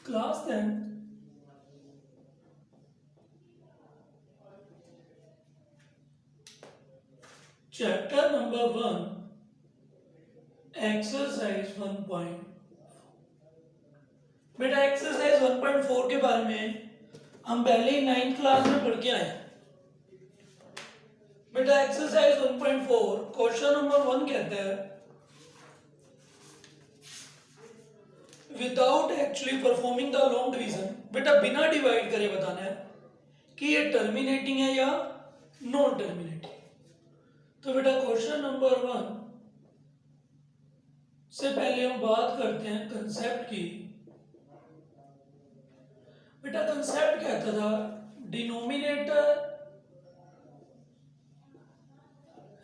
Class 10th, chapter number 1, exercise 1. बेटा exercise 1.4 के बारे में हम पहले ही 9th क्लास में पढ़ के आए हैं। बेटा एक्सरसाइज 1.4 क्वेश्चन नंबर 1 कहते हैं without actually performing the long division. बेटा बिना डिवाइड करे बताना है कि ये टर्मिनेटिंग है या नॉन टर्मिनेटिंग। तो बेटा क्वेश्चन नंबर 1 से पहले हम बात करते हैं कंसेप्ट की। बेटा कंसेप्ट कहता था डिनोमिनेटर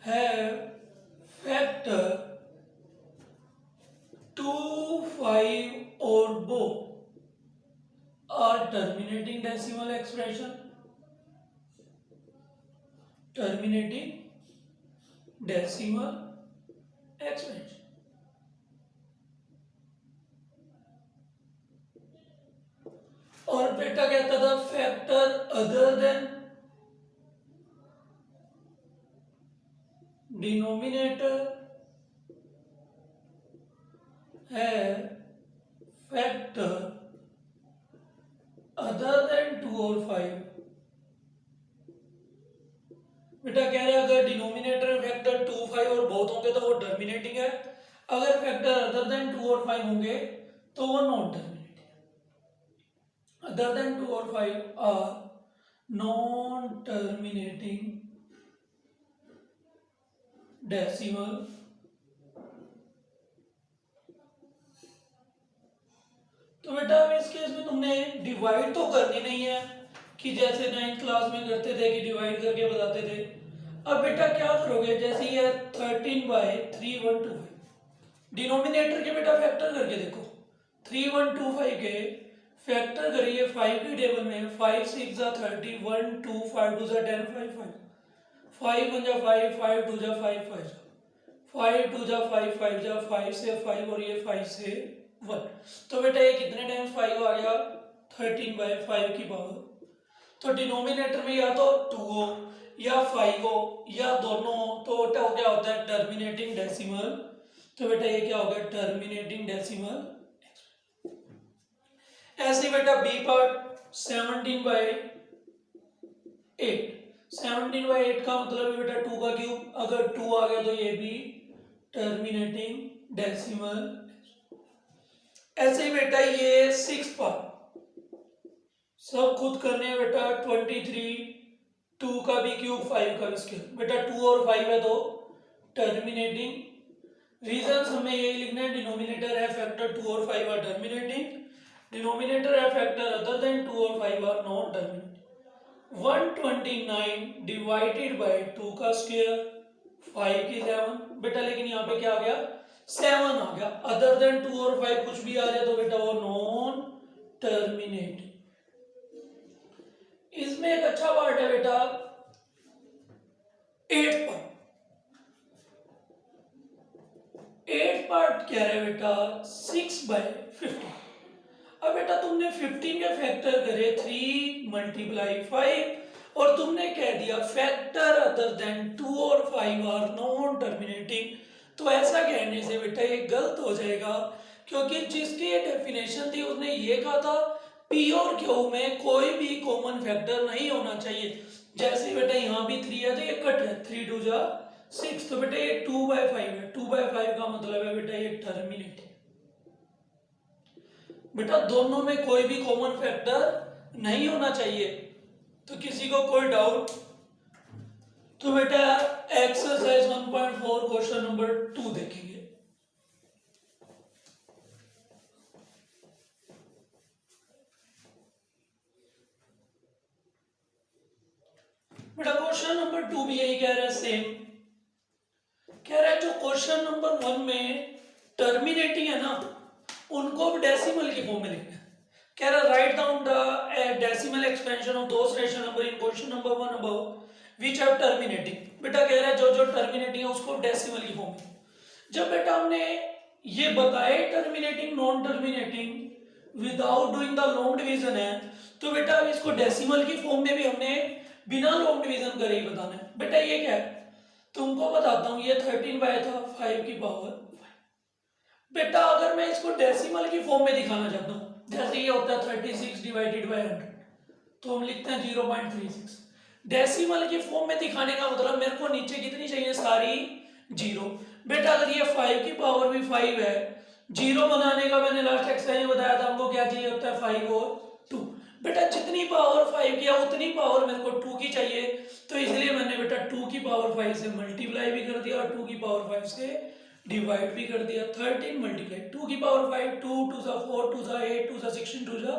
है फैक्टर 2, 5 और both are terminating decimal expression. Terminating decimal expression. और बेटा कहता था फैक्टर अदर देन डिनोमिनेटर है फैक्टर अदर देन 2 और 5। बेटा कह रहे हैं अगर डिनोमिनेटर में फैक्टर 2, 5 और बोथ होंगे तो वो टर्मिनेटिंग है, अगर फैक्टर अदर देन 2 और 5 होंगे तो वो नॉन टर्मिनेटिंग है। अदर देन 2 और 5 आर नॉन टर्मिनेटिंग डेसिमल तो बेटा अब इस केस में तुमने डिवाइड तो करनी नहीं है कि जैसे 9th क्लास में करते थे कि डिवाइड करके बताते थे। अब बेटा क्या करोगे, जैसे ये 13/3, 1, 2, 5 डिनोमिनेटर के बेटा फैक्टर करके देखो। 3, 1, 2, 5 के फैक्टर करिए 5 की टेबल में। 5, 6 जा 30, 1, 2, 5, 2 जा 10, 5, 5 5, 1 जा 5, 5, 2 जा 5, 5 जा 5, 2 जा 5, 5 जा 5 से 5 और ये 5 से 1। तो बेटा ये कितने टाइम्स 5 आ गया, 13/5 की पावर। तो डिनोमिनेटर में या तो 2 हो या 5 हो या दोनों हो, तो बेटा क्या होता है टर्मिनेटिंग डेसिमल। तो बेटा ये क्या होगा टर्मिनेटिंग डेसिमल। ऐसे बेटा बी पार्ट 17/8। 17/8 का मतलब है बेटा 2 का क्यूब, अगर 2 आ गया तो ये भी टर्मिनेटिंग डेसिमल। ऐसे ही बेटा ये 6 पार्ट सब खुद करने हैं बेटा 23, 2 का भी क्यूब 5 का भी स्क्वायर। बेटा 2 और 5 है तो टर्मिनेटिंग। रीजंस हमें यही लिखना है, डिनोमिनेटर है फैक्टर 2 और 5 आर टर्मिनेटिंग, डिनोमिनेटर है फैक्टर अदर देन 2 और 5 are non terminating. 129 divided by 2 का स्क्वायर 5 की 7। बेटा लेकिन यहाँ पे क्या आ गया 7 आ गया, अदर देन 2 और 5 कुछ भी आ जाए तो बेटा वो नॉन टर्मिनेटिंग। इसमें एक अच्छा पार्ट है बेटा 8 पार्ट। 8 पार्ट क्या है बेटा 6/15। अब बेटा तुमने 15 के फैक्टर करे 3 × 5 और तुमने कह दिया फैक्टर अदर देन 2 और 5 आर नॉन टर्मिनेटिंग। तो ऐसा कहने से बेटा ये गलत हो जाएगा, क्योंकि जिसकी ये डेफिनेशन थी उसने ये कहा था पी और क्यू में कोई भी कॉमन फैक्टर नहीं होना चाहिए। जैसे बेटा यहाँ भी 3 है तो ये कट है, 3, 2 जा 6, तो बेटा ये 2/5 है। 2/5 का मतलब है बेटा ये टर्मिनेटिंग। बेटा दोनों में कोई भी कॉमन फैक्टर नहीं होना चाहिए। तो किसी को कोई डाउट? तो बेटा एक्सरसाइज 1.4 क्वेश्चन नंबर 2 देखेंगे। बेटा क्वेश्चन नंबर 2 भी यही कह रहा है, सेम कह रहा है। जो क्वेश्चन नंबर 1 में टर्मिनेटिंग है ना उनको भी डेसिमल की फॉर्म में लिखना है। कह रहा write down the decimal expansion of those rational number in question number 1 above which have terminating. बेटा कह रहा है जो जो टर्मिनेटिंग है उसको डेसिमल की फॉर्म में। जब बेटा हमने ये बताए terminating non terminating without doing the long division है, तो बेटा अब इसको डेसिमल की फॉर्म में भी हमने बिना लॉन्ग डिवीजन करे ही बताना है। बेटा ये क्या है, तुमको बताता हूँ, ये 13 बाय था 5 की पावर। बेटा अगर मैं इसको डेसिमल की फॉर्म में दिखाना चाहता हूँ, जैसे ये होता है 36 डिवाइडेड बाय 100, तो हम लिखते हैं 0.36। डेसिमल की फॉर्म में दिखाने का मतलब मेरे को नीचे कितनी चाहिए, सारी जीरो। बेटा अगर ये 5 की पावर भी 5 है, जीरो बनाने का मैंने लास्ट एक्सरसाइज में बताया था, हमको क्या चाहिए होता है 5 और 2। बेटा जितनी पावर 5 की है उतनी पावर मेरे को 2 की चाहिए, तो इसलिए मैंने बेटा 2 की पावर 5 से मल्टीप्लाई भी कर दिया और 2 की पावर 5 से डिवाइड भी कर दिया। 13 मल्टीप्लाई 2 की पावर 5, 2 2 सा 4, 2 सा 8, 2 सा 16, 2 सा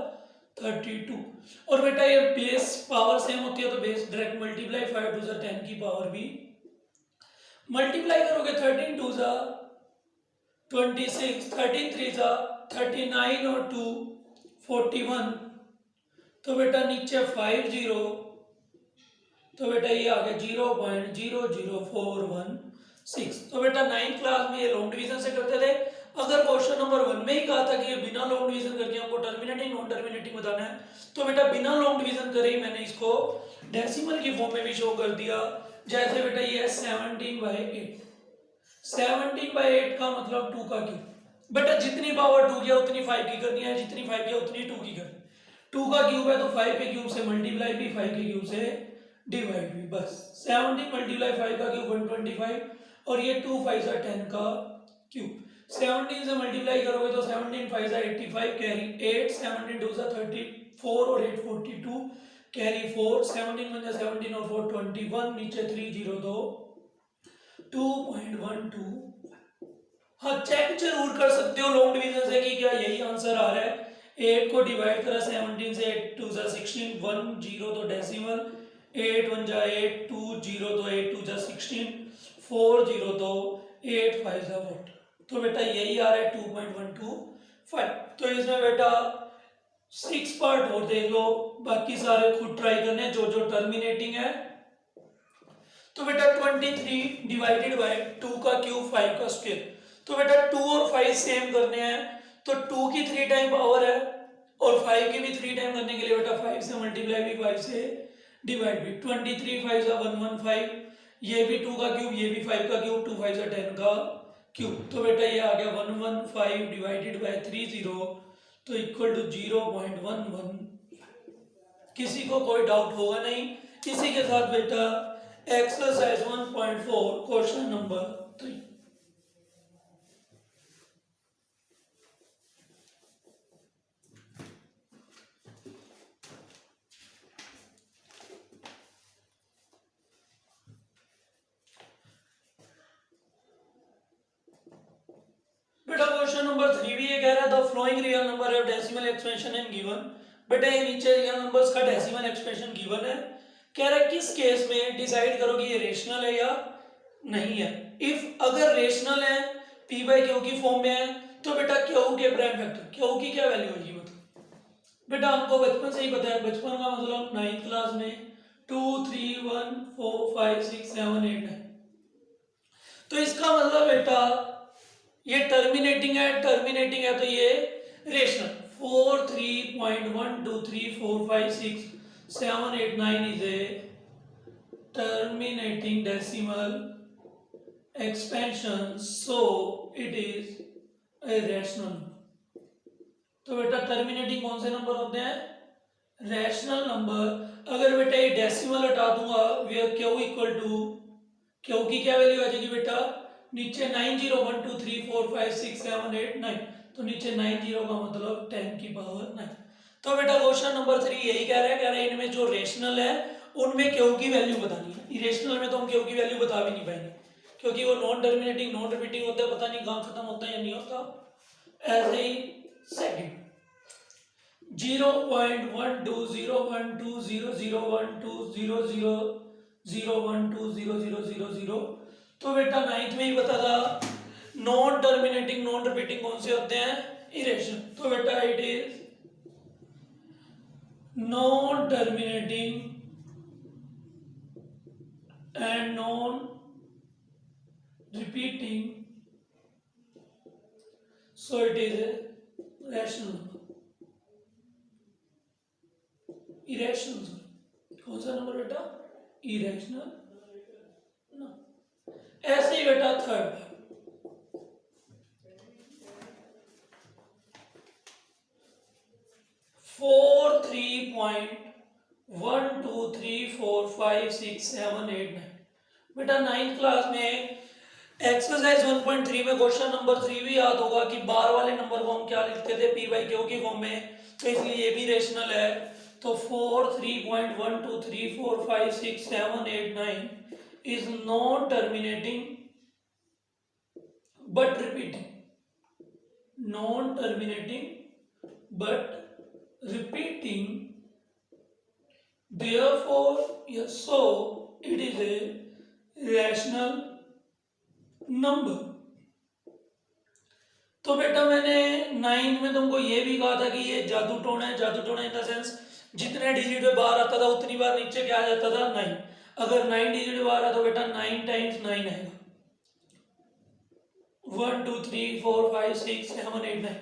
32। और बेटा ये बेस पावर सेम होती है तो बेस डायरेक्ट मल्टीप्लाई, 5 2 सा 10 की पावर भी मल्टीप्लाई करोगे। 13 2 सा 26, 13 3 सा 39 और 2 41, तो बेटा नीचे 5 जीरो, तो बेटा ये आ गया 0.00416। तो बेटा 9th क्लास में ये लॉन्ग डिवीजन से करते थे। अगर क्वेश्चन नंबर 1 में ही कहा था कि ये बिना लॉन्ग डिवीजन करके हमको टर्मिनेटिंग नॉन टर्मिनेटिंग बताना है, तो बेटा बिना लॉन्ग डिवीजन करे ही मैंने इसको डेसिमल की फॉर्म में भी शो कर दिया। जैसे बेटा ये है 17/8, 17/8 का मतलब 2 का क्यूब। बेटा जितनी पावर 2 की है उतनी 5 की करनी है, जितनी 5 की है उतनी 2 की करनी है। 2 का क्यूब है तो 5 के क्यूब से मल्टीप्लाई भी, 5 के क्यूब से डिवाइड भी, बस 70 मल्टीप्लाई 5 का क्यूब 125, और ये 2 5 सा 10 का क्यूब। 17 से मल्टीप्लाई करोगे तो 17 5 सा 85 कैरी 8, 17 2 सा 34 और 8 42 कैरी 4, 17 1 जा 17 और 4 21, नीचे 3 0 2 2.12। हाँ चेक जरूर कर सकते हो लॉन्ग डिवीजन से कि क्या यही आंसर आ रहा है। 8 को डिवाइड करा 17 से, 8 2 जा 16, 1 0 तो डेसिमल, 8 1 जा 8, 2 0 तो 8 2 जा 16, 4 0 तो 8 5 जा 40, तो बेटा यही आ रहा है 2.125। तो इसमें बेटा 6 पार्ट और देख लो, बाकी सारे खुद ट्राई करने जो जो टर्मिनेटिंग है। तो बेटा 23 डिवाइडेड बाय 2 का क्यूब 5 का स्क्वायर, तो बेटा 2 और 5 सेम करने हैं, तो 2 की 3 टाइम पावर है और 5 की भी 3 टाइम करने के लिए बेटा 5 से मल्टीप्लाई भी, 5 से डिवाइड भी। 23 5 सा 115, ये भी 2 का क्यूब, ये भी 5 का क्यूब, 2 5 सा 10 का क्यूब, तो बेटा ये आ गया 115 डिवाइडेड बाय 30, तो इक्वल टू 0.11। किसी को कोई डाउट होगा नहीं। इसी के साथ बेटा एक्सरसाइज 1.4 क्वेश्चन नंबर 3। बेटा क्वेश्चन नंबर 3 भी ये कह रहा है द फ्लोइंग रियल नंबर है डेसिमल एक्सपेंशन एंड गिवन। बेटा ये नीचे रियल नंबर्स का डेसिमल एक्सपेंशन गिवन है, कह रहा है किस केस में डिसाइड करो कि ये रेशनल है या नहीं है। इफ अगर रेशनल है, p बाई क्यू की फॉर्म में है, तो बेटा क्यू के प्राइम फैक्टर, क्यू की क्या वैल्यू होगी मतलब। बेटा हमको बचपन से ही पता है, बचपन का मतलब 9th क्लास में 2 3 1 4 5 6 7 8 9, तो इसका मतलब बेटा ये टर्मिनेटिंग है तो ये rational. 4 3.1 2 3 4 5 6 7 8 9 is a terminating decimal expansion, so it is a rational number। तो बेटा टर्मिनेटिंग कौन से नंबर होते हैं, रैशनल नंबर। अगर बेटा ये डेसिमल हटा दूंगा, where q equal to, q की क्या वैल्यू आ जाएगी बेटा, नीचे 9 0 1 2 3 4 5 6 7 8 9, तो नीचे 9 0 का मतलब 10 की पावर 9। तो बेटा क्वेश्चन नंबर 3 यही कह रहा है इनमें जो रेशनल है उनमें क्यू की वैल्यू बतानी है। इरेशनल में तो हम क्यू की वैल्यू बता भी नहीं पाएंगे, क्योंकि वो नॉन टर्मिनेटिंग नॉन रिपीटिंग होता है, पता नहीं कहाँ खत्म होता है या नहीं होता। ऐसे ही सेकंड 0.1200120012000, तो बेटा 9th में ही पता था नॉन टर्मिनेटिंग नॉन रिपीटिंग कौन से होते हैं, इरेशनल। तो बेटा it is non terminating and non repeating, so it is a rational number। Irrational. कौन सा नंबर बेटा? इरेशनल ना। ऐसे ही बेटा थर्ड 4 3.1 2 3 4 5 6 7 8 9। बेटा 9th क्लास में एक्सरसाइज 1.3 में क्वेश्चन नंबर 3 भी याद होगा कि बार वाले नंबर को हम क्या लिखते थे, पी बाई क्यू की फॉर्म में, तो इसलिए ये भी रेशनल है। तो 4 3.1 2 3 4 5 6 7 8 9 is non terminating but repeating, non terminating but repeating, therefore yes, so it is a rational number। तो बेटा मैंने 9 में तुमको ये भी कहा था कि ये जादू टोना है। जादू टोना इन द सेंस जितने डिजिट में बार आता था उतनी बार नीचे क्या आ जाता था? 9। अगर 9 डिजिट में बार आता तो बेटा 9 टाइम्स 9 आएगा। 1 2 3 4 5 6 7 8 9।